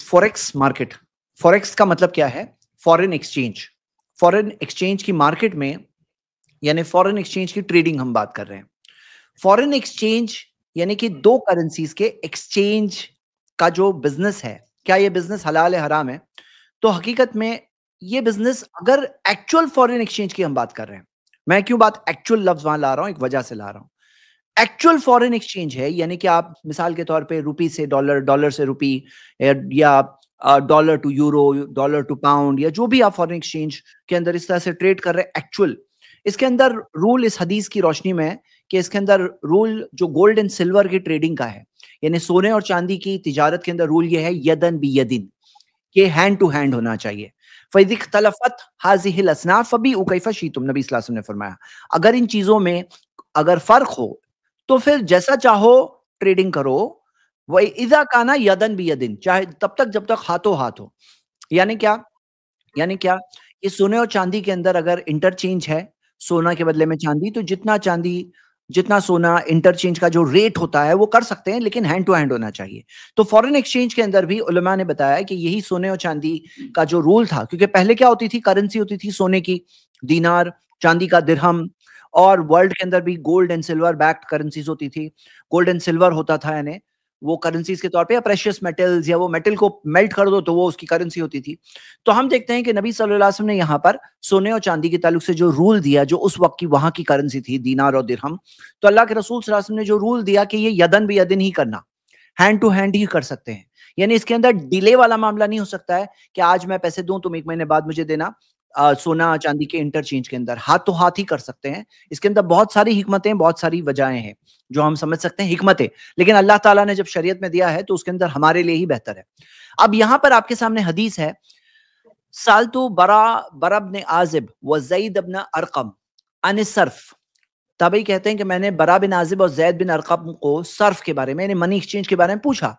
Forex market, forex का मतलब क्या है? Foreign exchange. फॉरेन एक्सचेंज की मार्केट में, यानी फॉरेन एक्सचेंज की ट्रेडिंग हम बात कर रहे हैं। फॉरेन एक्सचेंज यानी कि दो करेंसीज के एक्सचेंज का जो बिजनेस है, क्या ये बिजनेस हलाल है हराम है? तो हकीकत में ये बिजनेस, अगर एक्चुअल फॉरेन एक्सचेंज की हम बात कर रहे हैं, मैं क्यों बात एक्चुअल लफ्ज वहां ला रहा हूं, एक वजह से ला रहा हूं। एक्चुअल फॉरेन एक्सचेंज है यानी कि आप मिसाल के तौर पे रुपी से डॉलर, डॉलर से रुपी, या dollar to euro, dollar to pound, या जो भी आप फॉरेन एक्सचेंज के अंदर इस तरह से ट्रेड कर रहे हैं एक्चुअल, इसके अंदर रूल इस हदीस की रोशनी में है कि इसके अंदर रूल जो गोल्ड एंड सिल्वर की ट्रेडिंग का है, यानी सोने और चांदी की तिजारत के अंदर रूल ये है यदन बी यदिन, ये हैंड टू हैंड होना चाहिए। फैदिक तलफत हाजिहिल असनाफ फबी उकैफा शीतुम, नबी सल्लल्लाहु अलैहि वसल्लम ने फरमाया, अगर इन चीजों में अगर फर्क हो तो फिर जैसा चाहो ट्रेडिंग करो। वही इजा काना यदन भी यदिन, चाहे तब तक जब तक हाथों हाथ हो। यानी क्या? यानी क्या? ये सोने और चांदी के अंदर अगर इंटरचेंज है, सोना के बदले में चांदी, तो जितना चांदी जितना सोना इंटरचेंज का जो रेट होता है वो कर सकते हैं, लेकिन हैंड टू हैंड होना चाहिए। तो फॉरेन एक्सचेंज के अंदर भी उलमा ने बताया कि यही सोने और चांदी का जो रूल था, क्योंकि पहले क्या होती थी, करेंसी होती थी सोने की दीनार, चांदी का दिरहम, और वर्ल्ड के अंदर भी gold and silver backed currencies होती थी। गोल्ड एंड सिल्वर होता था, यानी वो करेंसीज के तौर पे, या प्रेशियस मेटल्स, या वो मेटल को मेल्ट कर दो तो वो उसकी करेंसी होती थी। तो हम देखते हैं कि नबी सल्लल्लाहु अलैहि वसल्लम ने यहाँ पर सोने और चांदी के ताल्लुक से जो रूल दिया, जो उस वक्त की वहां की करेंसी थी दीनार और दिरहम, तो अल्लाह के रसूल सल्लल्लाहु अलैहि वसल्लम ने जो रूल दिया कि ये यदन भी यदन ही करना, हैंड टू हैंड ही कर सकते हैं। यानी इसके अंदर डिले वाला मामला नहीं हो सकता है कि आज मैं पैसे दूं तुम 1 महीने बाद मुझे देना। सोना चांदी के इंटरचेंज के अंदर हाथ तो हाथ ही कर सकते हैं। इसके अंदर बहुत सारी हिकमतें, बहुत सारी वजहें हैं जो हम समझ सकते हैं, हिकमतें, लेकिन अल्लाह ताला ने जब शरीयत में दिया है तो उसके अंदर हमारे लिए ही बेहतर है। अब यहां पर आपके सामने हदीस है, सालतु बरा इब्न आजिब व ज़ैद इब्न अरकम अन सर्फ। तभी कहते हैं कि मैंने बरा बिन आजिब और जैद बिन अरकम को सर्फ के बारे में, यानी मनी एक्सचेंज के बारे में पूछा।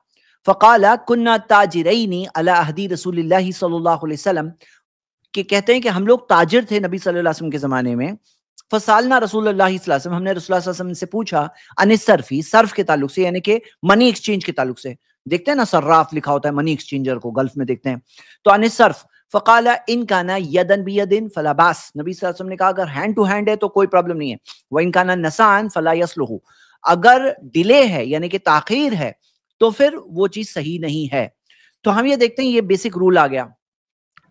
फ़क़ाला कुन्ना ताजिरैनी अला अहदी रसूलिल्लाहि सल्लल्लाहु अलैहि वसल्लम, कि कहते हैं कि हम लोग ताजिर थे नबी सल्लल्लाहु अलैहि वसल्लम के ज़माने में। फ़सालना रसूलुल्लाहि सल्लल्लाहु अलैहि वसल्लम, हमने रसूलुल्लाह सल्लल्लाहु अलैहि वसल्लम से पूछा अनिस सर्फ़ी, सर्फ के ताल्लुक से, यानी कि मनी एक्सचेंज के ताल्लुक से। देखते हैं ना सर्राफ लिखा होता है मनी एक्सचेंजर को, गल्फ में देखते हैं। तो अनिस सर्फ, फ़क़ाला इन काना यदन बियदिन फला बास, नबी सल्लल्लाहु अलैहि वसल्लम ने कहा अगर हैंड टू हैंड है तो कोई प्रॉब्लम नहीं है। व इन काना नसान फला यसलुहु, अगर डिले है यानी कि ताखीर है तो फिर वो चीज सही नहीं है। तो हम ये देखते हैं, ये बेसिक रूल आ गया।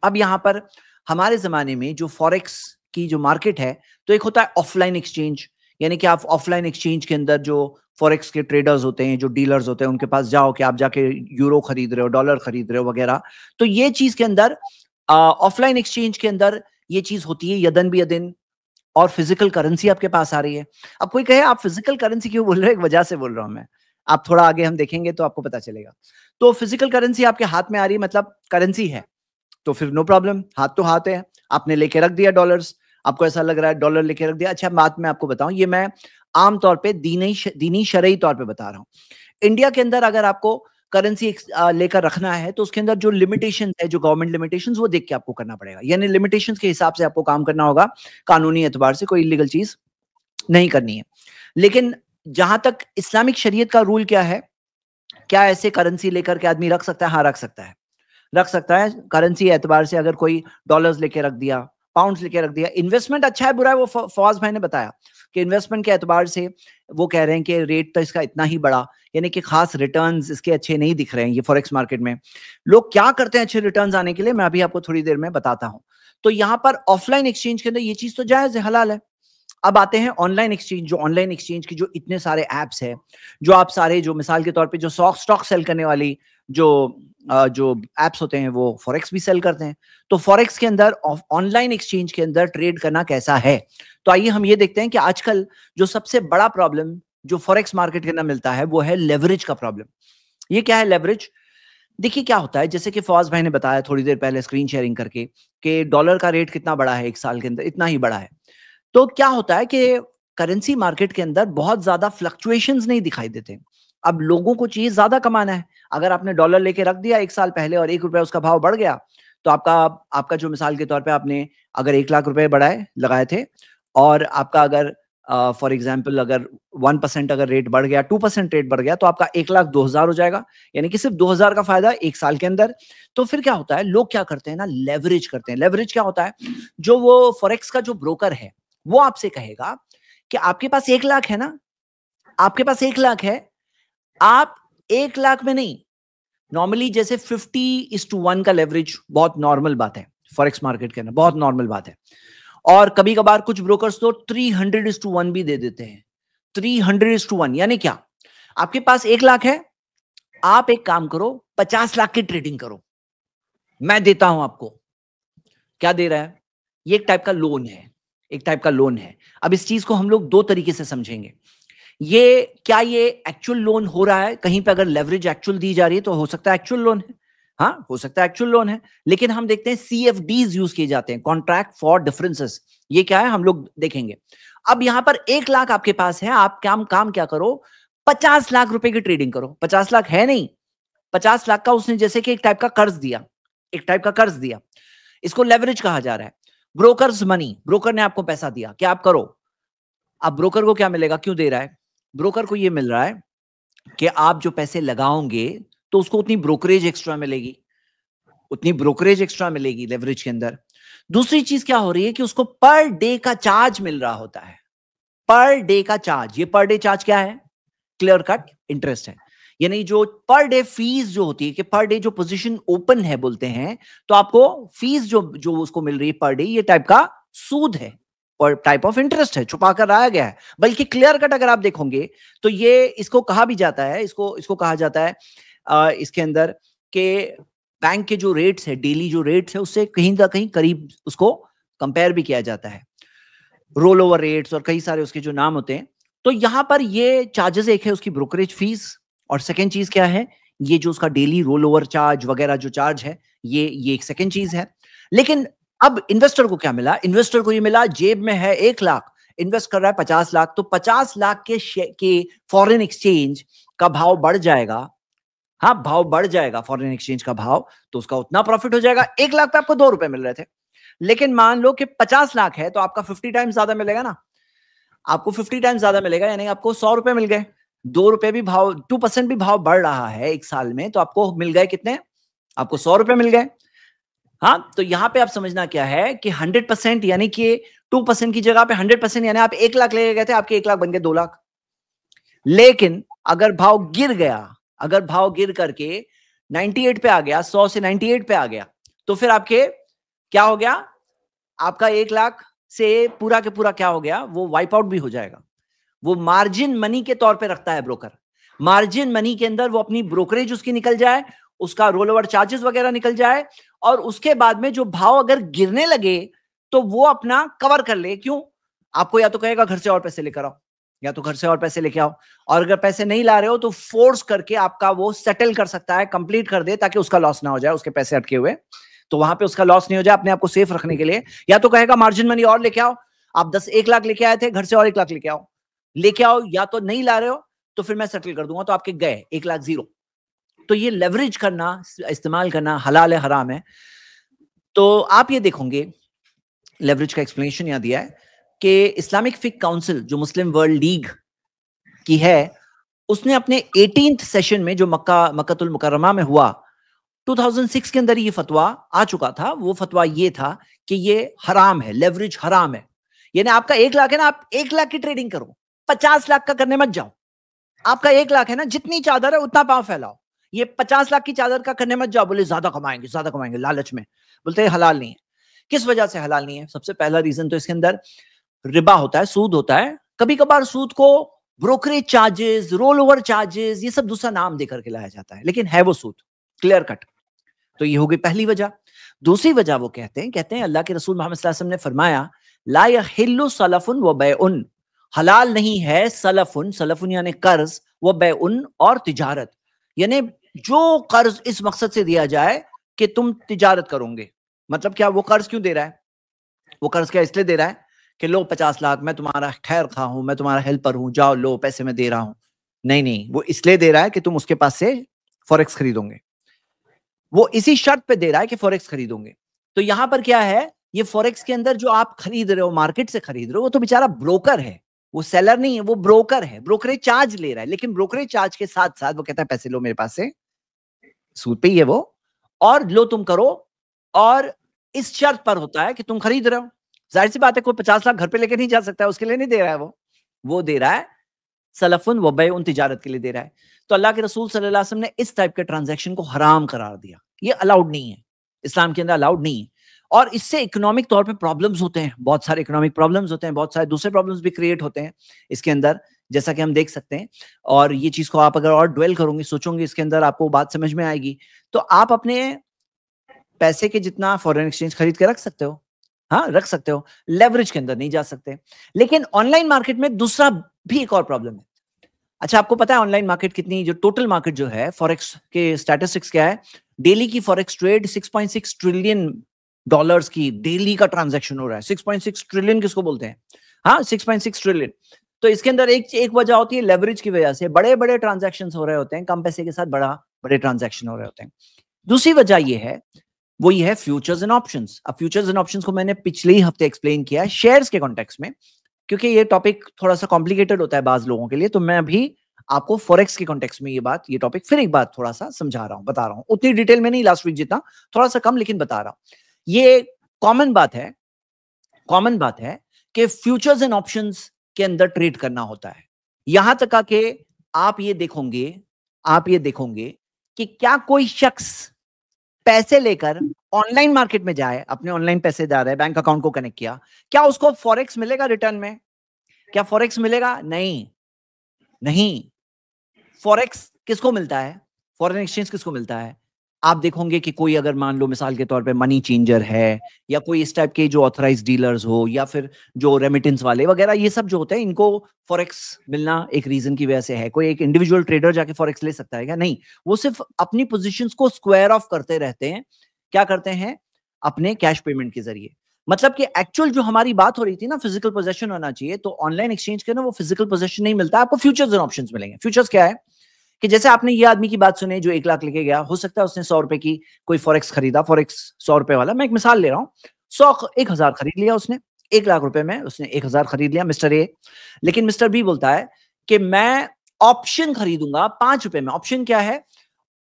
अब यहाँ पर हमारे ज़माने में जो फॉरेक्स की जो मार्केट है, तो एक होता है ऑफलाइन एक्सचेंज, यानी कि आप ऑफलाइन एक्सचेंज के अंदर जो फॉरेक्स के ट्रेडर्स होते हैं, जो डीलर्स होते हैं, उनके पास जाओ कि आप जाके यूरो खरीद रहे हो, डॉलर खरीद रहे हो वगैरह। तो ये चीज़ के अंदर, ऑफलाइन एक्सचेंज के अंदर ये चीज़ होती है यदन भी यदन, और फिजिकल करेंसी आपके पास आ रही है। अब कोई कहे आप फिजिकल करेंसी क्यों बोल रहे हो, एक वजह से बोल रहा हूँ मैं, आप थोड़ा आगे हम देखेंगे तो आपको पता चलेगा। तो फिजिकल करेंसी आपके हाथ में आ रही है, मतलब करेंसी है, तो फिर नो प्रॉब्लम, हाथ तो हाथ है। आपने लेके रख दिया डॉलर्स, आपको ऐसा लग रहा है डॉलर लेके रख दिया। अच्छा बात मैं आपको बताऊं, ये मैं आम तौर पे दीनी शरई तौर पे बता रहा हूं। इंडिया के अंदर अगर आपको करेंसी लेकर रखना है तो उसके अंदर जो लिमिटेशन है, जो गवर्नमेंट लिमिटेशन, वो देख के आपको करना पड़ेगा, यानी लिमिटेशन के हिसाब से आपको काम करना होगा। कानूनी एतबार से कोई इलीगल चीज नहीं करनी है। लेकिन जहां तक इस्लामिक शरीयत का रूल क्या है, क्या ऐसे करेंसी लेकर के आदमी रख सकता है? हाँ, रख सकता है, रख सकता है। करेंसी एतबार से अगर कोई डॉलर्स लेके रख दिया, पाउंड्स लेके रख दिया, इन्वेस्टमेंट अच्छा है बुरा है, वो फवाज भाई ने बताया कि इन्वेस्टमेंट के एतबार से वो कह रहे हैं कि रेट तो इसका इतना ही बड़ा, यानी कि खास रिटर्न्स इसके अच्छे नहीं दिख रहे हैं। ये फॉरेक्स मार्केट में लोग क्या करते हैं अच्छे रिटर्न्स आने के लिए, मैं अभी आपको थोड़ी देर में बताता हूं। तो यहाँ पर ऑफलाइन एक्सचेंज के अंदर ये चीज तो जायज है, हलाल है। अब आते हैं ऑनलाइन एक्सचेंज। जो ऑनलाइन एक्सचेंज की जो इतने सारे एप्स हैं, जो आप सारे, जो मिसाल के तौर पे जो स्टॉक सेल करने वाली जो जो एप्स होते हैं, वो फॉरेक्स भी सेल करते हैं। तो फॉरेक्स के अंदर, ऑनलाइन एक्सचेंज के अंदर ट्रेड करना कैसा है? तो आइए हम ये देखते हैं कि आजकल जो सबसे बड़ा प्रॉब्लम जो फॉरेक्स मार्केट के अंदर मिलता है वो है लेवरेज का प्रॉब्लम। ये क्या है लेवरेज? देखिए क्या होता है, जैसे कि फवाज भाई ने बताया थोड़ी देर पहले स्क्रीन शेयरिंग करके कि डॉलर का रेट कितना बड़ा है, एक साल के अंदर इतना ही बड़ा है। तो क्या होता है कि करेंसी मार्केट के अंदर बहुत ज्यादा फ्लक्चुएशंस नहीं दिखाई देते। अब लोगों को चाहिए ज्यादा कमाना है। अगर आपने डॉलर लेके रख दिया एक साल पहले और 1 रुपया उसका भाव बढ़ गया, तो आपका आपका जो मिसाल के तौर पे आपने अगर 1 लाख रुपए बढ़ाए लगाए थे, और आपका अगर फॉर एग्जाम्पल अगर 1% अगर रेट बढ़ गया, 2% रेट बढ़ गया, तो आपका 1,02,000 हो जाएगा, यानी कि सिर्फ 2,000 का फायदा 1 साल के अंदर। तो फिर क्या होता है, लोग क्या करते हैं ना, लेवरेज करते हैं। लेवरेज क्या होता है, जो वो फॉरेक्स का जो ब्रोकर है वो आपसे कहेगा कि आपके पास 1 लाख है ना, आपके पास 1 लाख है, आप 1 लाख में नहीं, नॉर्मली जैसे 50:1 का लेवरेज बहुत नॉर्मल बात है फॉरेक्स मार्केट के अंदर, बहुत नॉर्मल बात है। और कभी कभार कुछ ब्रोकर्स तो 300:1 भी दे देते हैं। 300:1 यानी क्या, आपके पास 1 लाख है, आप एक काम करो, 50 लाख की ट्रेडिंग करो, मैं देता हूं आपको। क्या दे रहा है, ये एक टाइप का लोन है, एक टाइप का लोन है। अब इस चीज को हम लोग दो तरीके से समझेंगे। ये क्या, ये एक्चुअल लोन हो रहा है, कहीं पे अगर लेवरेज एक्चुअल दी जा रही है तो हो सकता है एक्चुअल लोन है, हाँ हो सकता है एक्चुअल लोन है। लेकिन हम देखते हैं CFDs यूज किए जाते हैं, कॉन्ट्रैक्ट फॉर डिफरेंसेस। ये क्या है हम लोग देखेंगे। अब यहां पर 1 लाख आपके पास है, आप काम क्या करो, 50 लाख रुपए की ट्रेडिंग करो। 50 लाख है नहीं, 50 लाख का उसने जैसे कि एक टाइप का कर्ज दिया, एक टाइप का कर्ज दिया, इसको लेवरेज कहा जा रहा है। ब्रोकर्स मनी, ब्रोकर ने आपको पैसा दिया कि आप करो। अब ब्रोकर को क्या मिलेगा, क्यों दे रहा है, ब्रोकर को ये मिल रहा है कि आप जो पैसे लगाओगे तो उसको उतनी ब्रोकरेज एक्स्ट्रा मिलेगी, उतनी ब्रोकरेज एक्स्ट्रा मिलेगी लेवरेज के अंदर। दूसरी चीज क्या हो रही है कि उसको पर डे का चार्ज मिल रहा होता है, पर डे का चार्ज। ये पर डे चार्ज क्या है, क्लियर कट इंटरेस्ट है। यानी जो पर डे फीस जो होती है, कि पर डे जो पोजीशन ओपन है बोलते हैं, तो आपको फीस जो जो उसको मिल रही है पर डे, ये टाइप का सूद है और टाइप ऑफ इंटरेस्ट है, छुपा कर रहा गया है। बल्कि क्लियर कट अगर आप देखोगे तो ये इसको कहा भी जाता है, इसको कहा जाता है इसके अंदर के बैंक के जो रेट्स है, डेली जो रेट्स है, उससे कहीं ना कहीं करीब उसको कंपेयर भी किया जाता है, रोल ओवर रेट्स और कई सारे उसके जो नाम होते हैं। तो यहां पर ये चार्जेस, एक है उसकी ब्रोकरेज फीस, और सेकंड चीज क्या है, ये जो उसका डेली रोल ओवर चार्ज वगैरह जो चार्ज है, ये एक सेकंड चीज है। लेकिन अब इन्वेस्टर को क्या मिला, इन्वेस्टर को ये मिला, जेब में है 1 लाख, इन्वेस्ट कर रहा है 50 लाख, तो 50 लाख के फॉरेन एक्सचेंज का भाव बढ़ जाएगा। हाँ, भाव बढ़ जाएगा फॉरेन एक्सचेंज का भाव, तो उसका उतना प्रॉफिट हो जाएगा। 1 लाख पे आपको 2 रुपए मिल रहे थे, लेकिन मान लो कि 50 लाख है तो आपका 50 टाइम्स ज्यादा मिलेगा ना, आपको 50 टाइम्स ज्यादा मिलेगा, यानी आपको 100 रुपए मिल गए। 2 रुपए भी भाव, 2% भी भाव बढ़ रहा है 1 साल में, तो आपको मिल गए कितने, आपको 100 रुपए मिल गए। हाँ, तो यहां पे आप समझना क्या है कि 100% यानी कि 2% की जगह पे 100%, यानी आप 1 लाख ले गए थे, आपके 1 लाख बन गए 2 लाख। लेकिन अगर भाव गिर गया, अगर भाव गिर करके 98 पे आ गया, 100 से 98 पे आ गया, तो फिर आपके क्या हो गया, आपका 1 लाख से पूरा के पूरा क्या हो गया, वो वाइप आउट भी हो जाएगा। वो मार्जिन मनी के तौर पे रखता है ब्रोकर, मार्जिन मनी के अंदर वो अपनी ब्रोकरेज उसकी निकल जाए, उसका रोल ओवर चार्जेस वगैरह निकल जाए, और उसके बाद में जो भाव अगर गिरने लगे तो वो अपना कवर कर ले। क्यों, आपको या तो कहेगा घर से और पैसे लेकर आओ, या तो घर से और पैसे लेके आओ, और अगर पैसे नहीं ला रहे हो तो फोर्स करके आपका वो सेटल कर सकता है, कंप्लीट कर दे, ताकि उसका लॉस ना हो जाए, उसके पैसे अटके हुए, तो वहां पे उसका लॉस नहीं हो जाए, अपने आप को सेफ रखने के लिए। या तो कहेगा मार्जिन मनी और लेके आओ, आप 1 लाख लेके आए थे, घर से और 1 लाख लेके आओ, या तो नहीं ला रहे हो तो फिर मैं सेटल कर दूंगा, तो आपके गए 1 लाख जीरो। तो ये लेवरेज करना, इस्तेमाल करना हलाल है हराम है। तो आप ये देखोगे, लेवरेज का एक्सप्लेनेशन यहां दिया है कि इस्लामिक फिक काउंसिल जो मुस्लिम वर्ल्ड लीग की है, उसने अपने 18th सेशन में जो मक्कातुल मुकर्रमा में हुआ 2006 के अंदर ये फतवा आ चुका था। वो फतवा ये था कि ये हराम है, लेवरेज हराम है। यानी आपका 1 लाख है ना, आप 1 लाख की ट्रेडिंग करो, 50 लाख का करने मत जाओ। आपका 1 लाख है ना, जितनी चादर है उतना पांव फैलाओ। ये 50 लाख की चादर का करने मत जाओ, बोले ज्यादा कमाएंगे लालच में, बोलते हैं हलाल नहीं है। किस वजह से हलाल नहीं है, सबसे पहला रीजन तो इसके अंदर रिबा होता है, सूद होता है। कभी कभार सूद को brokerage charges, roll over charges, ये सब दूसरा नाम देकर के लाया जाता है, लेकिन है वो सूद, क्लियर कट। तो ये हो गई पहली वजह। दूसरी वजह वो कहते हैं अल्लाह के रसूल मोहम्मद सल्लल्लाहु अलैहि वसल्लम ने फरमाया, ला यहिल्लु सलफुन व बैउन, हलाल नहीं है सलफुन, सलफुन यानी कर्ज, व बैउन और तिजारत, यानी जो कर्ज इस मकसद से दिया जाए कि तुम तिजारत करोगे। मतलब क्या, वो कर्ज क्यों दे रहा है, वो कर्ज क्या इसलिए दे रहा है कि लो 50 लाख, मैं तुम्हारा खैर खा हूं, मैं तुम्हारा हेल्पर हूं, जाओ लो पैसे मैं दे रहा हूं। नहीं, वो इसलिए दे रहा है कि तुम उसके पास से फॉरेक्स खरीदोगे, वो इसी शर्त पे दे रहा है कि फॉरेक्स खरीदोगे। तो यहां पर क्या है, ये फॉरेक्स के अंदर जो आप खरीद रहे हो, मार्केट से खरीद रहे हो, वो तो बेचारा ब्रोकर है, वो सेलर नहीं है, वो ब्रोकर है, ब्रोकरेज चार्ज ले रहा है, लेकिन ब्रोकरेज चार्ज के साथ साथ वो कहता है पैसे लो मेरे पास से, सूद पे ही है वो, और लो तुम करो, और इस शर्त पर होता है कि तुम खरीद रहे हो। जाहिर सी बात है, कोई 50 लाख घर पे लेके नहीं जा सकता है, उसके लिए नहीं दे रहा है वो दे रहा है सलफुन व बय उन तिजारत के लिए दे रहा है। तो अल्लाह के रसूल सल्लल्लाहु अलैहि वसल्लम ने इस टाइप के ट्रांजैक्शन को हराम करार दिया, ये अलाउड नहीं है, इस्लाम के अंदर अलाउड नहीं है। और इससे इकोनॉमिक तौर पे प्रॉब्लम्स होते हैं, बहुत सारे इकोनॉमिक प्रॉब्लम्स होते हैं, बहुत सारे दूसरे प्रॉब्लम्स भी क्रिएट होते हैं इसके अंदर, जैसा कि हम देख सकते हैं। और ये चीज को आप अगर और ड्वेल करोगे, सोचोगे इसके अंदर, आपको बात समझ में आएगी। तो आप अपने पैसे के जितना फॉरेन एक्सचेंज खरीद के रख सकते हो, हाँ रख सकते हो, लेवरेज के अंदर नहीं जा सकते। लेकिन ऑनलाइन मार्केट में दूसरा भी एक और प्रॉब्लम है। अच्छा, आपको पता है ऑनलाइन मार्केट कितनी, जो टोटल मार्केट जो है फॉरेक्स के स्टैटिस्टिक्स क्या है, डेली की फॉरेक्स ट्रेड 6.6 ट्रिलियन डॉलर्स की डेली का ट्रांजैक्शन हो रहा है। 6.6 ट्रिलियन किसको बोलते हैं, हाँ 6.6 ट्रिलियन। तो इसके अंदर एक वजह होती है लेवरेज की वजह से बड़े बड़े ट्रांजैक्शन हो रहे होते हैं, कम पैसे के साथ बड़े ट्रांजैक्शन हो रहे होते हैं। दूसरी वजह ये है, वो ये है फ्यूचर्स एंड ऑप्शंस। अब फ्यूचर्स एंड ऑप्शंस को मैंने पिछले ही हफ्ते एक्सप्लेन किया है शेयर्स के कॉन्टेक्स्ट में, क्योंकि ये टॉपिक थोड़ा सा कॉम्प्लिकेटेड होता है बाज लोगों के लिए, तो मैं अभी आपको फॉरेक्स के कॉन्टेक्स्ट में ये टॉपिक फिर एक बार थोड़ा सा समझा रहा हूं, बता रहा हूं, उतनी डिटेल में नहीं लास्ट वीक जितना, थोड़ा सा कम, लेकिन बता रहा हूं। ये कॉमन बात है कि फ्यूचर्स एंड ऑप्शंस के अंदर ट्रेड करना होता है। यहां तक कि आप ये देखोगे कि क्या कोई शख्स पैसे लेकर ऑनलाइन मार्केट में जाए, अपने ऑनलाइन पैसे जा रहे हैं, बैंक अकाउंट को कनेक्ट किया, क्या उसको फॉरेक्स मिलेगा रिटर्न में? क्या फॉरेक्स मिलेगा? नहीं। फॉरेक्स किसको मिलता है, फॉरेन एक्सचेंज किसको मिलता है? आप देखोगे कि कोई अगर मान लो मिसाल के तौर पे मनी चेंजर है, या कोई इस टाइप के जो ऑथराइज डीलर्स हो, या फिर जो रेमिटेंस वाले वगैरह, ये सब जो होते हैं, इनको फॉरेक्स मिलना एक रीजन की वजह से है। कोई एक इंडिविजुअल ट्रेडर जाके फॉरेक्स ले सकता है क्या? नहीं, वो सिर्फ अपनी पोजीशंस को स्क्वायर ऑफ करते रहते हैं। क्या करते हैं? अपने कैश पेमेंट के जरिए। मतलब कि एक्चुअल जो हमारी बात हो रही थी ना, फिजिकल पोजेशन होना चाहिए, तो ऑनलाइन एक्सचेंज के ना वो फिजिकल पोजेशन नहीं मिलता, आपको फ्यूचर्स एंड ऑप्शंस मिलेंगे। फ्यूचर्स क्या है कि जैसे आपने ये आदमी की बात सुनी जो 1 लाख लेके गया, हो सकता है उसने 100 रुपए की कोई फॉरेक्स खरीदा, फॉरेक्स 100 रुपए वाला, मैं एक मिसाल ले रहा हूँ, 1,000 खरीद लिया उसने, 1 लाख रुपए में उसने 1,000 खरीद लिया मिस्टर ए। लेकिन मिस्टर बी बोलता है कि मैं ऑप्शन खरीदूंगा 5 रुपए में। ऑप्शन क्या है?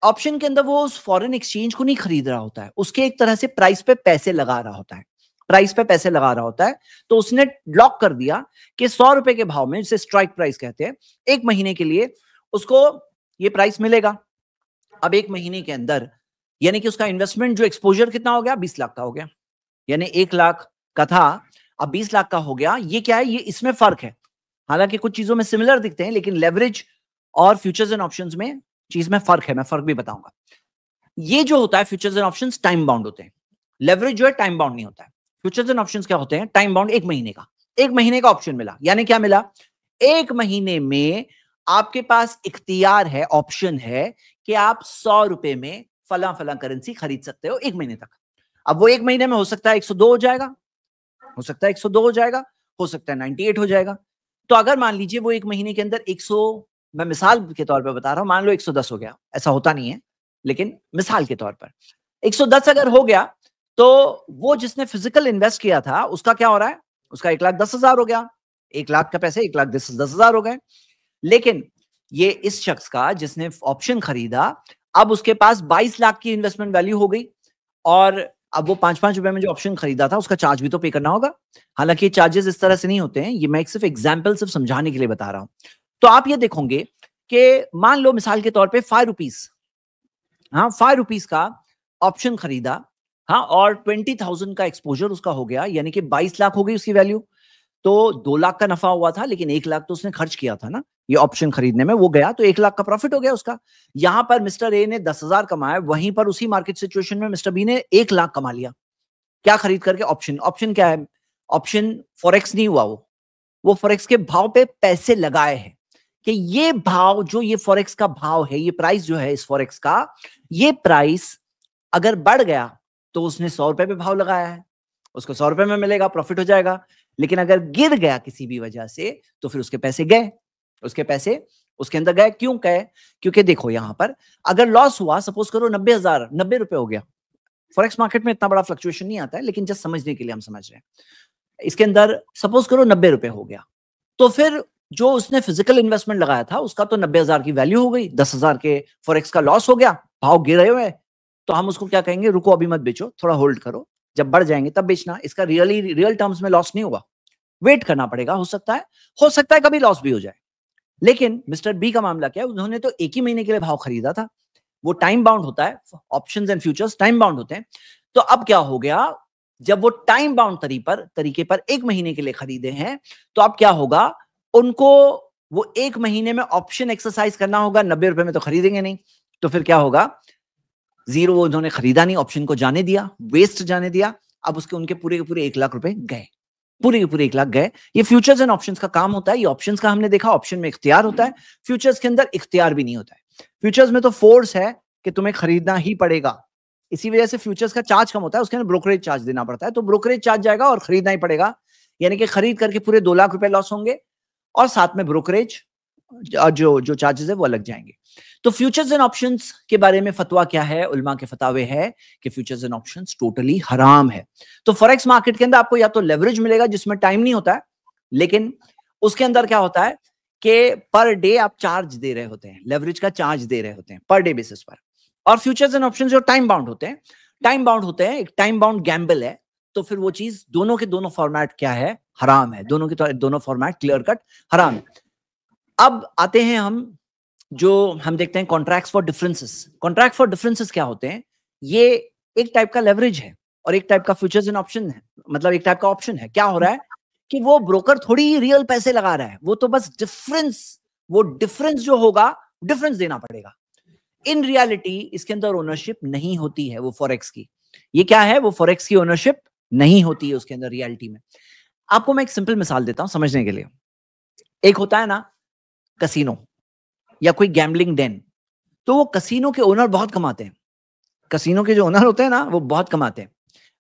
ऑप्शन के अंदर वो उस फॉरेन एक्सचेंज को नहीं खरीद रहा होता है, उसके एक तरह से प्राइस पे पैसे लगा रहा होता है। तो उसने लॉक कर दिया कि 100 रुपए के भाव में, जिसे स्ट्राइक प्राइस कहते हैं, 1 महीने के लिए उसको ये प्राइस मिलेगा। अब 1 महीने के अंदर यानी कि उसका इन्वेस्टमेंट जो एक्सपोजर कितना हो गया? 20 लाख का हो गया। यानी 1 लाख का था, अब 20 लाख का हो गया। ये क्या है? ये इसमें फर्क है। हालांकि कुछ चीजों में सिमिलर दिखते हैं, लेकिन लेवरेज और फ्यूचर्स एंड ऑप्शंस में चीज में फर्क है, मैं फर्क भी बताऊंगा। ये जो होता है futures and options time bound होते हैं, लेवरेज जो है टाइम बाउंड नहीं होता है। फ्यूचर्स एंड ऑप्शंस क्या होते हैं? टाइम बाउंड, 1 महीने का। 1 महीने का ऑप्शन मिला, यानी क्या मिला? 1 महीने में आपके पास इख्तियार है, ऑप्शन है कि आप 100 रुपए में फला फला करेंसी खरीद सकते हो 1 महीने तक। अब वो 1 महीने में हो सकता है 102 हो जाएगा, हो सकता है 102 हो जाएगा, हो सकता है 98 हो जाएगा। तो अगर मान लीजिए वो 1 महीने के अंदर 100, मैं मिसाल के तौर पर बता रहा हूं, मान लो 110 हो गया, ऐसा होता नहीं है, लेकिन मिसाल के तौर पर 110 अगर हो गया, तो वो जिसने फिजिकल इन्वेस्ट किया था उसका क्या हो रहा है? उसका 1,10,000 हो गया। 1 लाख का पैसे 1,10,000 हो गए। लेकिन ये इस शख्स का जिसने ऑप्शन खरीदा, अब उसके पास 22 लाख की इन्वेस्टमेंट वैल्यू हो गई, और अब वो 5-5 रुपए में जो ऑप्शन खरीदा था उसका चार्ज भी तो पे करना होगा। हालांकि चार्जेस इस तरह से नहीं होते हैं, ये मैं सिर्फ एग्जाम्पल सिर्फ समझाने के लिए बता रहा हूं। तो आप ये देखोगे कि मान लो मिसाल के तौर पर 5 रुपीज, हाँ 5 रुपीज का ऑप्शन खरीदा, हाँ, और 20,000 का एक्सपोजर उसका हो गया, यानी कि 22 लाख हो गई उसकी वैल्यू। तो 2 लाख का नफा हुआ था, लेकिन 1 लाख तो उसने खर्च किया था ना ये ऑप्शन खरीदने में, वो गया तो 1 लाख का प्रॉफिट हो गया उसका। यहां पर मिस्टर ए ने 10,000 कमाया, वहीं पर उसी मार्केट सिचुएशन में मिस्टर बी ने 1 लाख कमा लिया। क्या खरीद करके? ऑप्शन। ऑप्शन क्या है? ऑप्शन फॉरेक्स नहीं हुआ, वो फॉरेक्स के भाव पे पैसे लगाए हैं कि ये भाव, जो ये फॉरेक्स का भाव है, ये प्राइस जो है इस फॉरेक्स का, ये प्राइस अगर बढ़ गया तो उसने 100 रुपए पे भाव लगाया है, उसको 100 रुपए में मिलेगा, प्रॉफिट हो जाएगा। लेकिन अगर गिर गया किसी भी वजह से, तो फिर उसके पैसे गए, उसके पैसे उसके अंदर गए। क्यों गए? क्योंकि देखो यहां पर अगर लॉस हुआ, सपोज करो 90,000, 90 रुपए हो गया। फॉरेक्स मार्केट में इतना बड़ा फ्लक्चुएशन नहीं आता है, लेकिन जस्ट समझने के लिए हम समझ रहे हैं। इसके अंदर सपोज करो 90 रुपए हो गया, तो फिर जो उसने फिजिकल इन्वेस्टमेंट लगाया था उसका तो 90,000 की वैल्यू हो गई, 10,000 के फॉरेक्स का लॉस हो गया, भाव गिरे हुए। तो हम उसको क्या कहेंगे, रुको अभी मत बेचो, थोड़ा होल्ड करो, जब बढ़ जाएंगे तब बेचना। इसका रियल टर्म्स में लॉस नहीं होगा, वेट करना पड़ेगा, हो सकता है कभी लॉस भी हो जाए। लेकिन मिस्टर बी का मामला क्या है, उन्होंने तो एक ही महीने के लिए भाव खरीदा था, वो टाइम बाउंड होता है, options and futures time bound होते हैं। तो अब क्या हो गया, जब वो टाइम बाउंड तरीके पर एक महीने के लिए खरीदे हैं, तो अब क्या होगा, उनको वो एक महीने में ऑप्शन एक्सरसाइज करना होगा। 90 रुपए में तो खरीदेंगे नहीं, तो फिर क्या होगा, जीरो वो उन्होंने खरीदा नहीं, ऑप्शन को जाने दिया, वेस्ट जाने दिया। अब उसके उनके पूरे के पूरे 1 लाख रुपए गए, पूरे के पूरे 1 लाख गए। ये फ्यूचर्स एंड ऑप्शंस का काम होता है। ये ऑप्शंस का हमने देखा, ऑप्शन में इख्तियार होता है, फ्यूचर्स के अंदर इख्तियार भी नहीं होता है। फ्यूचर्स में तो फोर्स है कि तुम्हें खरीदना ही पड़ेगा, इसी वजह से फ्यूचर्स का चार्ज कम होता है, उसके अंदर ब्रोकरेज चार्ज देना पड़ता है, तो ब्रोकरेज चार्ज जाएगा और खरीदना ही पड़ेगा। यानी कि खरीद करके पूरे 2 लाख रुपए लॉस होंगे और साथ में ब्रोकरेज जो चार्जेस है वो अलग जाएंगे। तो फ्यूचर्स एंड ऑप्शंस के बारे में फतवा क्या है, उलमा के फतावे है कि फ्यूचर्स एंड ऑप्शंस टोटली हराम है। तो फॉरेक्स मार्केट के अंदर आपको या तो लेवरेज मिलेगा जिसमें टाइम नहीं होता है, लेकिन उसके अंदर क्या होता है कि पर डे आप चार्ज दे रहे होते हैं, लेवरेज का चार्ज दे रहे होते हैं पर डे बेसिस पर। और फ्यूचर्स एंड ऑप्शंस जो टाइम बाउंड होते हैं, एक टाइम बाउंड गैम्बल है। तो फिर वो चीज दोनों के दोनों फॉर्मेट क्या है, हराम है, दोनों के दोनों फॉर्मेट क्लियर कट हराम है। अब आते हैं हम देखते हैं contracts for differences. Contract for differences क्या होते हैं, ये एक टाइप का लेवरेज है और एक टाइप का फ्यूचर्स एंड ऑप्शन है, मतलब एक टाइप का ऑप्शन है। क्या हो रहा है कि वो ब्रोकर थोड़ी ही रियल पैसे लगा रहा है, वो तो बस डिफरेंस जो होगा डिफरेंस देना पड़ेगा। इन रियलिटी इसके अंदर ओनरशिप नहीं होती है वो फॉरेक्स की। ये क्या है, वो फॉरेक्स की ओनरशिप नहीं होती है उसके अंदर रियलिटी में। आपको मैं एक सिंपल मिसाल देता हूं समझने के लिए। एक होता है ना कसीनो या कोई गैम्बलिंग डेन, तो वो कसीनो के ओनर बहुत कमाते हैं, कसीनो के जो ओनर होते हैं ना वो बहुत कमाते हैं।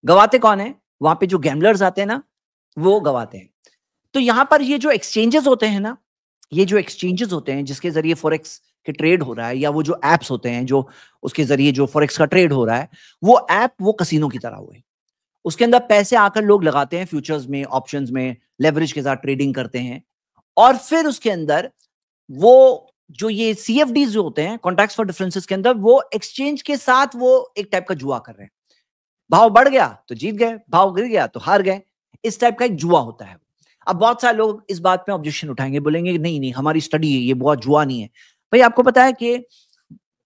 गवाते कौन है, वहां पे जो गैम्बलर्स आते हैं ना वो गवाते हैं। तो यहां पर ये जो एक्सचेंजेस होते हैं ना, ये जो एक्सचेंजेस होते हैं जिसके जरिए फॉरेक्स के ट्रेड हो रहा है, या वो जो एप्स होते हैं जो उसके जरिए जो फॉरेक्स का ट्रेड हो रहा है, वो ऐप वो कसीनो की तरह हुए। उसके अंदर पैसे आकर लोग लगाते हैं, फ्यूचर्स में, ऑप्शंस में, लेवरेज के साथ ट्रेडिंग करते हैं। और फिर उसके अंदर वो जो ये CFDs जो होते हैं, कॉन्ट्रैक्ट्स फॉर डिफरेंसेस के अंदर, वो एक्सचेंज के साथ वो एक टाइप का जुआ कर रहे हैं। भाव बढ़ गया तो जीत गए, भाव गिर गया तो हार गए, इस टाइप का एक जुआ होता है। अब बहुत सारे लोग इस बात पे ऑब्जेक्शन उठाएंगे, बोलेंगे नहीं हमारी स्टडी है, ये बहुत जुआ नहीं है। भाई आपको पता है कि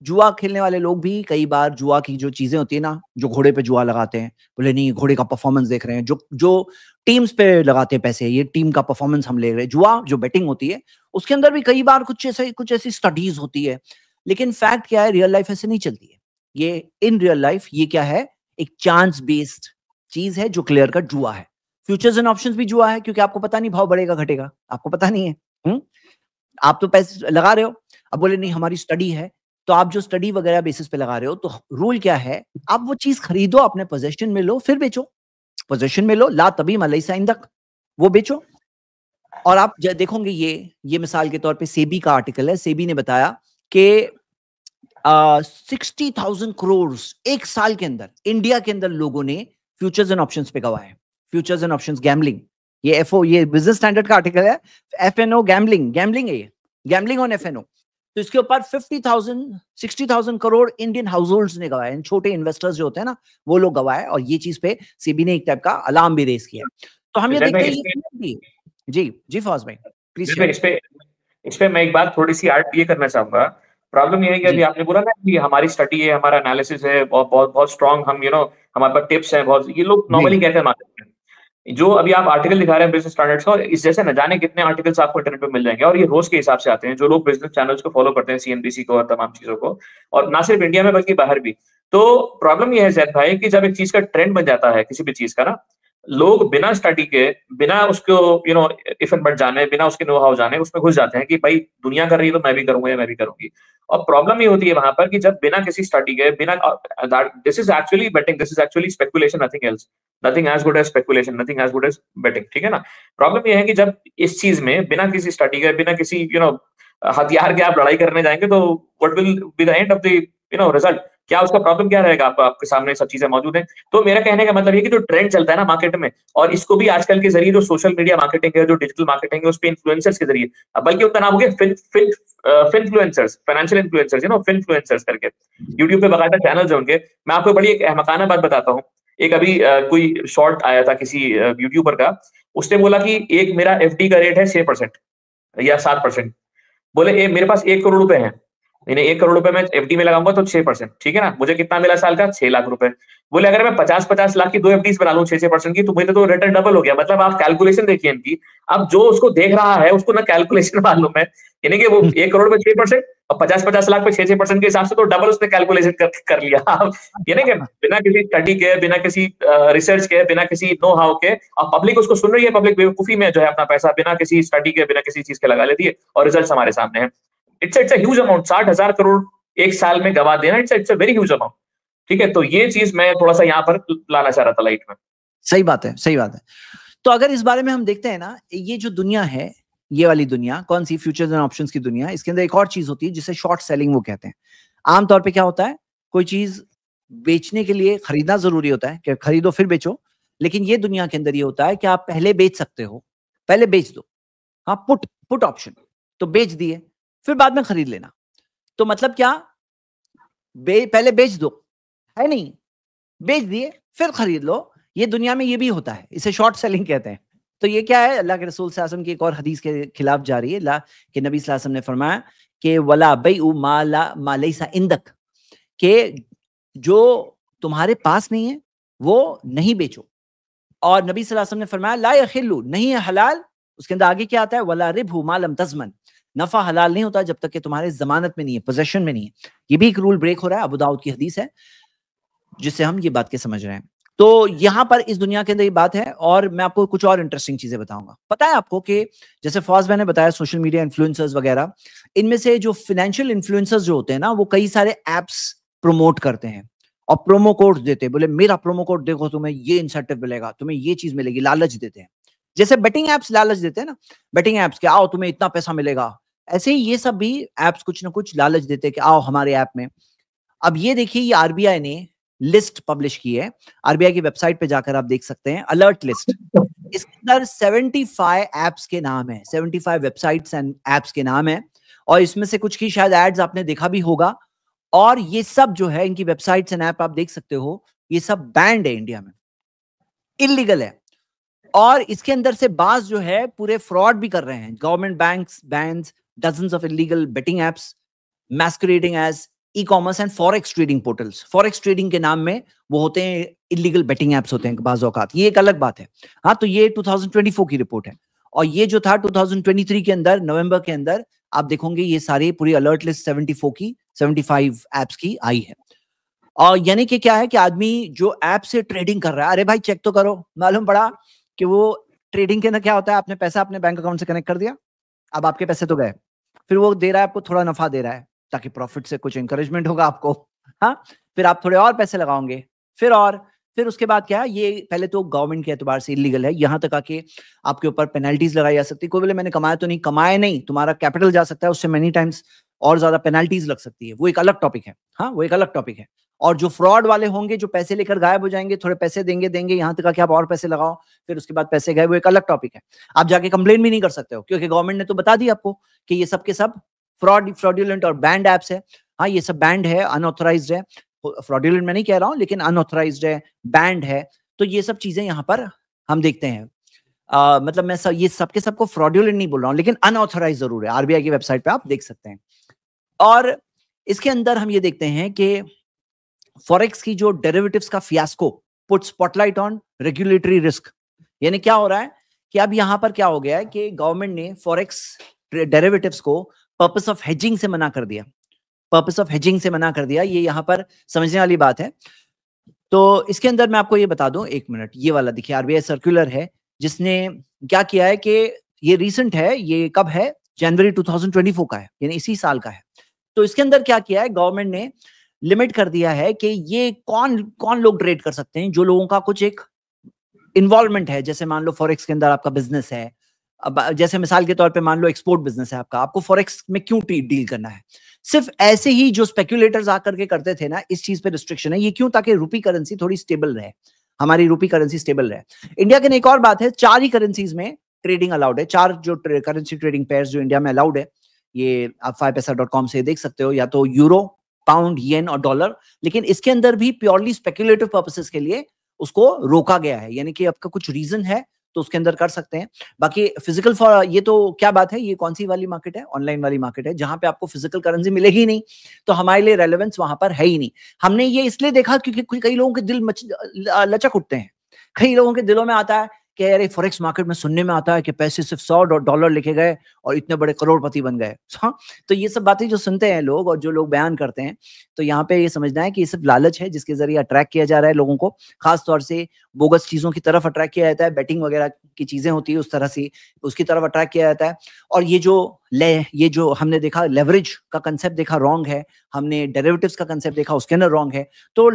जुआ खेलने वाले लोग भी कई बार जुआ की जो चीजें होती है ना, जो घोड़े पे जुआ लगाते हैं, बोले नहीं घोड़े का परफॉर्मेंस देख रहे हैं, जो टीम्स पे लगाते हैं पैसे, ये टीम का परफॉर्मेंस हम ले रहे हैं। जुआ जो बेटिंग होती है उसके अंदर भी कई बार कुछ ऐसी स्टडीज होती है, लेकिन फैक्ट क्या है, रियल लाइफ ऐसे नहीं चलती है। ये इन रियल लाइफ ये क्या है, एक चांस बेस्ड चीज है जो क्लियर कट जुआ है। फ्यूचर्स एंड ऑप्शंस भी जुआ है, क्योंकि आपको पता नहीं भाव बढ़ेगा घटेगा, आपको पता नहीं है। आप तो पैसे लगा रहे हो, अब बोले नहीं हमारी स्टडी है, तो आप जो स्टडी वगैरह बेसिस पे लगा रहे हो, तो रूल क्या है, आप वो चीज खरीदो, अपने पोजेशन में लो, फिर बेचो। पोजेशन में लो, ला तभी मलाई साइंदक, वो बेचो। और आप देखोगे ये मिसाल के तौर पे सेबी का आर्टिकल है, सेबी ने बताया कि 60,000 करोड़ एक साल के अंदर इंडिया के अंदर लोगों ने फ्यूचर्स एंड ऑप्शंस पे गवाए। फ्यूचर्स एंड ऑप्शंस गैम्बलिंग, ये बिजनेस स्टैंडर्ड का आर्टिकल है, FNO गैम्बलिंग है, ये गैम्बलिंग ऑन FNO। तो इसके ऊपर 60,000 करोड़ इंडियन हाउस होल्ड्स ने गवाए, छोटे इन्वेस्टर्स जो होते हैं ना वो लोग गवाए, और ये चीज पे सेबी ने एक टाइप का अलार्म भी रेज किया। तो हम ये देखते हैं। जी फौज भाई प्लीज। इस पे मैं एक बात थोड़ी सी ऐड ये करना चाहूंगा। प्रॉब्लम ये है कि अभी आपने बोला ना कि हमारी स्टडी है, हमारा एनालिसिस है, बहुत स्ट्रांग, हम हमारे पास टिप्स हैं बहुत, ये लोग नॉर्मली कहते हैं मार्केट में। जो अभी आप आर्टिकल दिखा रहे हैं बिजनेस स्टैंडर्ड्स का, इस जैसे न जाने कितने आर्टिकल्स आपको इंटरनेट पे मिल जाएंगे, और ये रोज के हिसाब से आते हैं। जो लोग बिजनेस चैनल्स को फॉलो करते हैं, CNBC को और तमाम चीजों को, और ना सिर्फ इंडिया में बल्कि बाहर भी। तो प्रॉब्लम ये है जैद भाई कि जब एक चीज का ट्रेंड बन जाता है, किसी भी चीज का ना, लोग बिना स्टडी के, बिना उसको इफ एंड बट जाने, बिना उसके नो हाउ जाने उसमें घुस जाते हैं कि भाई दुनिया कर रही है तो मैं भी करूंगा या मैं भी करूंगी। और प्रॉब्लम ये होती है वहां पर कि जब बिना किसी स्टडी के, बिना, this is actually betting, this is actually speculation, nothing else, nothing as good as speculation, nothing as good as betting, ठीक है ना। प्रॉब्लम ये है कि जब इस चीज में बिना किसी स्टडी के, बिना किसी हथियार के आप लड़ाई करने जाएंगे, तो what will be the end of the result, क्या उसका प्रॉब्लम क्या रहेगा? आपके सामने सब चीजें मौजूद हैं। तो मेरा कहने का मतलब ये कि जो ट्रेंड चलता है ना मार्केट में, और इसको भी आजकल के जरिए जो सोशल मीडिया मार्केटिंग है, जो डिजिटल मार्केटिंग है, उस पे इन्फ्लुएंसर्स के जरिए, बल्कि उनका नाम हो गया फिनफ्लुएंसर्स, फाइनेंशियल इन्फ्लुएंसर्स, फिनफ्लुएंसर्स करके यूट्यूब पे बाकायदा चैनल्स है उनके। मैं आपको बड़ी एक अहमकाना बात बताता हूँ। एक अभी कोई शॉर्ट आया था किसी यूट्यूबर का, उसने बोला कि एक मेरा एफडी का रेट है 6% या 7%। बोले मेरे पास 1 करोड़ रुपए हैं, मैंने 1 करोड़ रुपए मैं एफडी में लगाऊंगा तो 6%, ठीक है ना, मुझे कितना मिला साल का? 6 लाख रुपए। बोले अगर मैं 50-50 लाख की 2 एफडीज बना लूं 6% की, तो मुझे तो रिटर्न डबल हो गया। मतलब आप कैलकुलेशन देखिए इनकी। अब जो उसको देख रहा है उसको ना कैलकुलेशन मालूम है, यानी कि वो 1 करोड़ में 6% और 50-50 लाख पे 6% के हिसाब से तो डबल उसने कैलकुलेशन कर लिया। यानी कि बिना किसी स्टडी के, बिना किसी रिसर्च के, बिना किसी नो हाउ के, और पब्लिक उसको सुन रही है, पब्लिक बेवकूफी में जो है अपना पैसा बिना किसी स्टडी के, बिना किसी चीज के लगा लेती है, और रिजल्ट हमारे सामने है। It's a huge amount, 60,000 crore एक साल में गवा देना, it's a very huge amount. ठीक है, तो ये चीज मैं थोड़ा सा यहाँ पर लाना चाह रहा था लाइट में। सही बात है, सही बात है। तो अगर इस बारे में हम देखते हैं ना, ये जो दुनिया है, ये वाली दुनिया कौन सी, फ्यूचर्स एंड ऑप्शंस की दुनिया, इसके अंदर एक और चीज होती है जिसे शॉर्ट सेलिंग वो कहते हैं। आमतौर पे क्या होता है, कोई चीज बेचने के लिए खरीदना जरूरी होता है कि खरीदो फिर बेचो, लेकिन ये दुनिया के अंदर ये होता है कि आप पहले बेच सकते हो, पहले बेच दो। हाँ, पुट पुट ऑप्शन, तो बेच दिए फिर बाद में खरीद लेना। तो मतलब क्या, पहले बेच दो, है नहीं, बेच दिए फिर खरीद लो। ये दुनिया में ये भी होता है, इसे शॉर्ट सेलिंग कहते हैं। तो ये क्या है, अल्लाह के रसूल सल्लल्लाहु अलैहि वसल्लम की एक और हदीस के खिलाफ जा रही है। कि नबी सल्लल्लाहु अलैहि वसल्लम ने फरमाया कि वला बैउ मा लैसा इंदक, के जो तुम्हारे पास नहीं है वो नहीं बेचो। और नबी सल्लल्लाहु अलैहि वसल्लम ने फरमाया ला यहिल्लु, नहीं है हलाल। उसके अंदर आगे क्या आता है, वला रिबहु मा लम तज़मन, नफा हलाल नहीं होता जब तक कि तुम्हारे जमानत में नहीं है, पोजेशन में नहीं है। ये भी एक रूल ब्रेक हो रहा है, अबू दाऊद की हदीस है, जिससे हम ये बात के समझ रहे हैं। तो यहां पर इस दुनिया के अंदर ये बात है। और मैं आपको कुछ और इंटरेस्टिंग चीजें बताऊंगा। पता है आपको कि जैसे फौज मैंने बताया सोशल मीडिया इन्फ्लुएंसर्स वगैरह, इनमें से जो फाइनेंशियल इन्फ्लुएंसर्स जो होते हैं ना, वो कई सारे एप्स प्रमोट करते हैं और प्रोमो कोड देते हैं। बोले मेरा प्रोमो कोड देखो, तुम्हें ये इंसेंटिव मिलेगा, तुम्हें ये चीज मिलेगी, लालच देते हैं। जैसे बेटिंग एप्स लालच देते हैं ना, बेटिंग एप्स के आओ तुम्हें इतना पैसा मिलेगा, ऐसे ही ये सब भी एप्स कुछ ना कुछ लालच देते हैं कि आओ हमारे ऐप में। अब ये देखिए, ये आरबीआई ने लिस्ट पब्लिश की है, आरबीआई की वेबसाइट पे जाकर आप देख सकते हैं, अलर्ट लिस्ट। इसके अंदर 75 एप्स के नाम है, 75 वेबसाइट्स एंड एप्स के नाम है, और इसमें से कुछ की शायद एड्स आपने देखा भी होगा। और ये सब जो है, इनकी वेबसाइट्स एंड ऐप आप देख सकते हो, ये सब बैंड है इंडिया में, इलीगल है। और इसके अंदर से बाज जो है पूरे फ्रॉड भी कर रहे हैं। Government banks bans dozens of illegal betting apps masquerading as e-commerce and forex trading portals. Forex trading के नाम में वो होते हैं इलीगल बेटिंग एप्स होते हैं बाज़ औकात, ये एक अलग बात है। हाँ, तो ये 2024 की रिपोर्ट है। और ये जो था 2023 के अंदर, नवंबर के अंदर, आप देखोगे ये सारी पूरी अलर्ट लिस्ट 75 एप्स की आई है। और यानी कि क्या है कि आदमी जो ऐप से ट्रेडिंग कर रहा है, अरे भाई चेक तो करो, मालूम पड़ा कि वो ट्रेडिंग के अंदर क्या होता है, आपने पैसा अपने बैंक अकाउंट से कनेक्ट कर दिया, अब आपके पैसे तो गए, फिर वो दे रहा है आपको थोड़ा नफा दे रहा है ताकि प्रॉफिट से कुछ इंकरेजमेंट होगा आपको। हाँ, फिर आप थोड़े और पैसे लगाओगे, फिर उसके बाद क्या है, ये पहले तो गवर्नमेंट के एतबार से इलीगल है, यहां तक आके आपके ऊपर पेनल्टीज लगाई जा सकती है। कोई बोले मैंने कमाया तो नहीं, कमाए नहीं, तुम्हारा कैपिटल जा सकता है, उससे मेनी टाइम्स और ज्यादा पेनल्टीज लग सकती है, वो एक अलग टॉपिक है। हाँ, वो एक अलग टॉपिक है। और जो फ्रॉड वाले होंगे, जो पैसे लेकर गायब हो जाएंगे, थोड़े पैसे देंगे यहां तक कि आप और पैसे लगाओ, फिर उसके बाद पैसे गए, वो एक अलग टॉपिक है। आप जाके कंप्लेन भी नहीं कर सकते हो, क्योंकि गवर्नमेंट ने तो बता दिया आपको कि ये सब के सब फ्रॉडुलेंट और बैंड एप्स है। हाँ, ये सब बैंड है, अनऑथराइज्ड है। फ्रॉडुलेंट मैं नहीं कह रहा हूं, लेकिन अनऑथराइज्ड है, बैंड है। तो ये सब चीजें यहाँ पर हम देखते हैं। मतलब मैं ये सबके सबको फ्रॉडुलेंट नहीं बोल रहा हूँ, लेकिन अनऑथराइज जरूर है। आरबीआई की वेबसाइट पे आप देख सकते हैं। और इसके अंदर हम ये देखते हैं कि फॉरेक्स की जो डेरिवेटिव्स का fiasco put spotlight on regulatory risk. यानी क्या हो रहा है कि अब यहां पर क्या हो गया है कि गवर्नमेंट ने फॉरेक्स डेरिवेटिव्स को पर्पस ऑफ हेजिंग से मना कर दिया, पर्पस ऑफ हेजिंग से मना कर दिया। ये यहां पर समझने वाली बात है। तो इसके अंदर मैं आपको ये बता दूं, एक मिनट, ये वाला देखिए, आरबीआई सर्कुलर है, जिसने क्या किया है कि ये रीसेंट है, ये कब है, जनवरी 2024 का है, यानी इसी साल का है। तो इसके अंदर क्या किया है, गवर्नमेंट ने लिमिट कर दिया है कि ये कौन कौन लोग ट्रेड कर सकते हैं, जो लोगों का कुछ एक इन्वॉल्वमेंट है। जैसे मान लो फॉरेक्स के अंदर आपका बिजनेस है, अब जैसे मिसाल के तौर पे मान लो एक्सपोर्ट बिजनेस है आपका, आपको फॉरेक्स में क्यों डील करना है, सिर्फ ऐसे ही जो स्पेक्यूलेटर्स आकर के करते थे ना, इस चीज पे रिस्ट्रिक्शन है। ये क्यों? ताकि रूपी करेंसी थोड़ी स्टेबल रहे, हमारी रूपी करेंसी स्टेबल रहे। इंडिया के एक और बात है, 4 ही करेंसीज में ट्रेडिंग अलाउड है। 4 जो करेंसी ट्रेडिंग पेयर्स जो इंडिया में अलाउड है, ये आप 5paisa.com से देख सकते हो, या तो यूरो, पाउंड, येन और डॉलर। लेकिन इसके अंदर भी प्योरली स्पेक्यूलेटिव पर्पसेस के लिए उसको रोका गया है, यानी कि आपका कुछ रीजन है तो उसके अंदर कर सकते हैं। बाकी फिजिकल फॉर ये तो क्या बात है, ये कौन सी वाली मार्केट है? ऑनलाइन वाली मार्केट है, जहां पे आपको फिजिकल करेंसी मिलेगी ही नहीं, तो हमारे लिए रेलेवेंस वहां पर है ही नहीं। हमने ये इसलिए देखा क्योंकि कई लोगों के दिल लचक उठते हैं। कई लोगों के दिलों में आता है कि यार फॉरेक्स मार्केट में सुनने में आता है कि पैसे सिर्फ $100 लेके गए और इतने बड़े करोड़पति बन गए। हाँ, तो ये सब बातें जो सुनते हैं लोग और जो लोग बयान करते हैं, तो यहाँ पे ये समझना है कि ये सिर्फ लालच है जिसके जरिए अट्रैक्ट किया जा रहा है लोगों को, खास तौर से बोगस चीजों की तरफ अट्रैक्ट किया जाता है। बैटिंग वगैरह की चीजें होती है उस तरह से, उसकी तरफ अट्रैक्ट किया जाता है। और ये जो हमने देखा लेवरेज का कंसेप्ट देखा रॉन्ग है, हमने डेरिवेटिव्स का कंसेप्ट देखा उसके अंदर रॉन्ग है। तो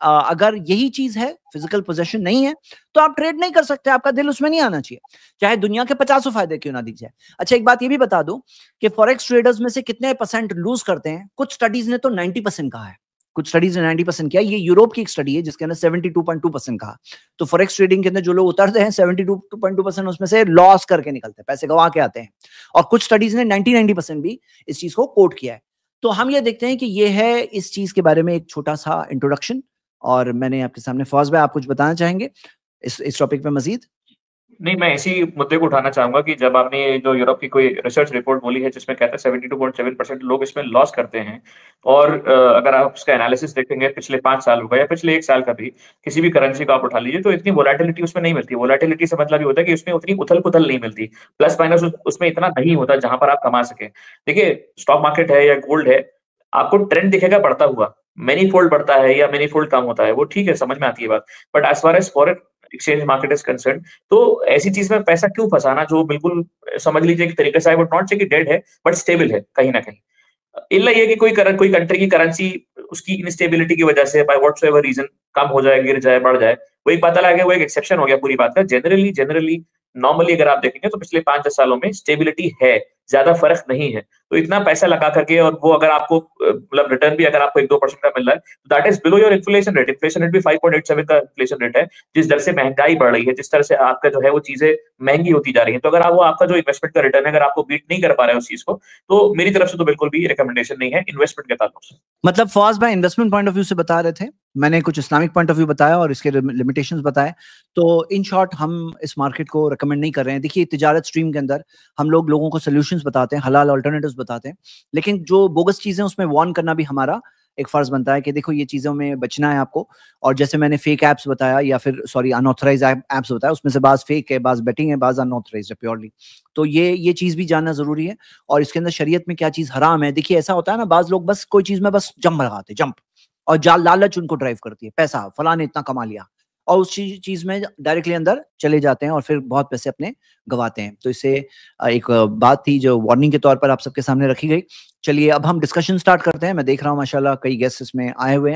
अगर यही चीज है, फिजिकल पोजेशन नहीं है, तो आप ट्रेड नहीं कर सकते, आपका दिल उसमें नहीं आना चाहिए, चाहे दुनिया के 50 फायदे क्यों ना दिख जाए। अच्छा, एक बात ये भी बता दूं कि फॉरेक्स ट्रेडर्स में से कितने % लूज करते हैं। कुछ स्टडीज ने तो 90% कहा है, कुछ स्टडीज ने 90% किया। ये यूरोप की एक स्टडी है जिसके अंदर 72.2% कहा। तो फॉरेक्स ट्रेडिंग के अंदर जो लोग उतरते हैं 72.2% उसमें से लॉस करके निकलते हैं, पैसे गवा के आते हैं। और कुछ स्टडीज ने 90% भी इस चीज को कोट किया है। तो हम ये देखते हैं कि ये है इस चीज के बारे में एक छोटा सा इंट्रोडक्शन। और मैंने आपके सामने, फौज भाई आप कुछ बताना चाहेंगे इस टॉपिक पे मजीद? नहीं, मैं इसी मुद्दे को उठाना चाहूँगा कि जब आपने जो यूरोप की कोई रिसर्च रिपोर्ट बोली है जिसमें कहता है 72.7% लोग इसमें लॉस करते हैं और अगर आप उसका एनालिसिस देखेंगे पिछले 5 सालों का या पिछले 1 साल का भी, किसी भी करेंसी को आप उठा लीजिए तो इतनी वोलेटिलिटी उसमें नहीं मिलती। वोलेटिलिटी से मतलब ये होता है कि उसमें उतनी उथल-पुथल नहीं मिलती। प्लस माइनस उसमें इतना नहीं होता जहाँ पर आप कमा सकें। देखिए, स्टॉक मार्केट है या गोल्ड है, आपको ट्रेंड दिखेगा बढ़ता हुआ, मैनी फोल्ड बढ़ता है या मैनी फोल्ड कम होता है, वो ठीक है, समझ में आती है बात। But as far as foreign exchange market is concerned, तो ऐसी चीज़ में पैसा क्यों फँसाना जो बिल्कुल समझ लीजिए एक तरीके से आई वुड नॉट से कि डेड है, बट स्टेबल है कहीं न कहीं। इल्ला ये कि कोई कंट्री की करेंसी उसकी इनस्टेबिलिटी की वजह से बाय व्हाटसोएवर रीज़न कम हो जाए, गिर जाए, बढ़ जाए, वो एक बात अलग है, वो एक एक्सेप्शन हो गया पूरी बात का। जनरली नॉर्मली अगर आप देखेंगे तो पिछले 5-10 सालों में स्टेबिलिटी है, ज़्यादा फ़र्क नहीं है। तो इतना पैसा लगा करके और वो अगर आपको मतलब रिटर्न भी अगर आपको 1-2% का मिल रहा है, that is below your inflation rate. Inflation rate भी 5.87 का इन्फ्लेशन रेट है। जिस दर से महँगाई बढ़ रही है, जिस तरह से आपका जो है वो चीज़ें महँगी होती जा रही हैं, तो अगर आप वो आपका जो इन्वेस्टमेंट का रिटर्न है, अगर आपको बीट नहीं कर पा रहे हैं उस चीज़ को, तो मेरी तरफ से तो बिल्कुल भी रिकमेंडेशन नहीं है इन्वेस्टमेंट के ताल्लुक से। मतलब फौज भाई इन्वेस्टमेंट पॉइंट ऑफ व्यू से बता रहे थे, मैंने कुछ इस्लामिक पॉइंट ऑफ व्यू बताया और इसके लिमिटेशंस बताए। तो इन शॉर्ट हम इस मार्केट को रिकमेंड नहीं कर रहे हैं। देखिए, तिजारत स्ट्रीम के अंदर हम लोगों को सोल्यूशंस बताते हैं, हलाल अल्टरनेटिव्स बताते हैं, लेकिन जो बोगस चीजें उसमें वार्न करना भी हमारा एक फर्ज बनता है कि देखो ये चीजों में बचना है आपको। और जैसे मैंने फेक एप्स बताया या फिर सॉरी अनऑथराइज एप्स बताया, उसमें से बाज फेक है, बाज बेटिंग है, बाज अनऑथराइज है प्योरली। तो ये चीज भी जानना जरूरी है। और इसके अंदर शरीयत में क्या चीज हराम है, देखिए ऐसा होता है ना, बाज लोग बस कोई चीज में बस जंप लगाते, जंप, और लालच उनको ड्राइव करती है, पैसा फलां ने इतना कमा लिया, और उस चीज में डायरेक्टली अंदर चले जाते हैं और फिर बहुत पैसे अपने गवाते हैं। तो इससे एक बात थी जो वार्निंग के तौर पर आप सबके सामने रखी गई। चलिए अब हम डिस्कशन स्टार्ट करते हैं। मैं देख रहा हूँ माशाल्लाह कई गेस्ट इसमें आए हुए हैं।